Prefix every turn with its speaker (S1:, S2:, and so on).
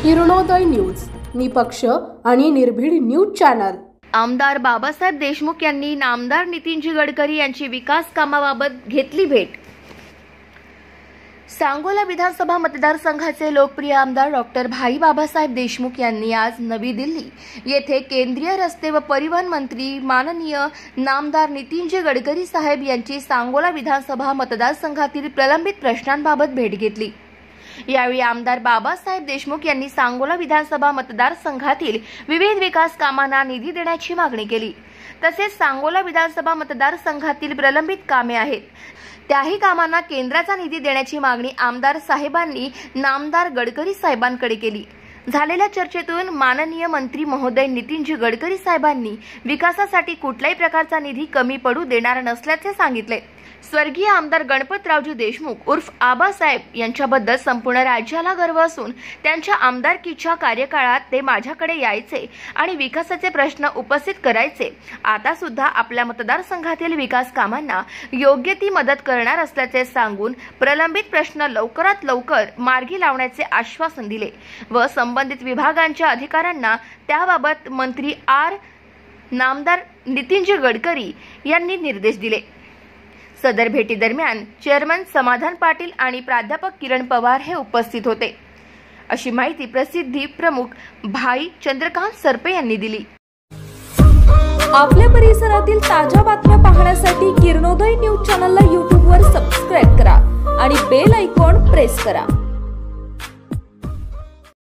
S1: Kiranoday news, निपक्ष आणि निर्भीड न्यूज चॅनल।
S2: आमदार बाबासाहेब देशमुख यांनी नामदार नितीनजी गडकरी यांची विकास कामाबाबत घेतली भेट। सांगोला विधानसभा मतदारसंघाचे लोकप्रिय आमदार डॉक्टर भाई बाबासाहेब देशमुख यांनी आज नवी दिल्ली येथे केंद्रीय रस्ते व परिवहन मंत्री माननीय नामदार नितीनजी गडकरी साहेब यांची सांगोला विधानसभा मतदारसंघातील प्रलंबित प्रश्नांबाबत भेट घेतली। यावेळी आमदार बाबासाहेब देशमुख यांनी सांगोला विधानसभा मतदारसंघातील विविध विकास कामांना निधी देण्याची मागणी केली। तसेच सांगोला विधानसभा मतदारसंघातील प्रलंबित कामे आहेत त्याही कामांना केंद्राचा निधी देण्याची मागणी आमदार साहेबांनी नामदार गडकरी साहेबांकडे केली। झालेल्या चर्चेतून माननीय मंत्री महोदय नितीनजी गडकरी साहेबांनी विकासासाठी कुठल्याही प्रकारचा निधी कमी पडू देणार नसल्याचे सांगितले। स्वर्गीय आमदार गणपतरावजी देशमुख उर्फ आबासाहेब यांच्याबद्दल संपूर्ण राज्याला गर्व असून त्यांच्या आमदारकीच्या कार्यकाळात ते माझ्याकडे यायचे आणि विकासाचे प्रश्न उपस्थित करायचे। आता सुद्धा आपल्या मतदारसंघातील विकास कामांना योग्य ती मदत करणार असल्याचे सांगून प्रलंबित प्रश्न लवकरात लवकर मार्गी लावण्याचे आश्वासन दिले व संबंधित विभागांच्या अधिकाऱ्यांना त्याबाबत मंत्री नामदार नितीनजी गडकरी यांनी निर्देश दिले। सदर भेटी दरम्यान चेअरमन समाधान पाटील आणि प्राध्यापक किरण पवार हे उपस्थित होते, अशी माहिती प्रसिद्धी प्रमुख भाई चंद्रकांत सरपे यांनी दिली।
S3: आपल्या परिसरातील ताज्या बातम्या पाहण्यासाठी किरणोदय न्यूज चॅनलला YouTube वर सबस्क्राइब करा आणि बेल आयकॉन प्रेस करा।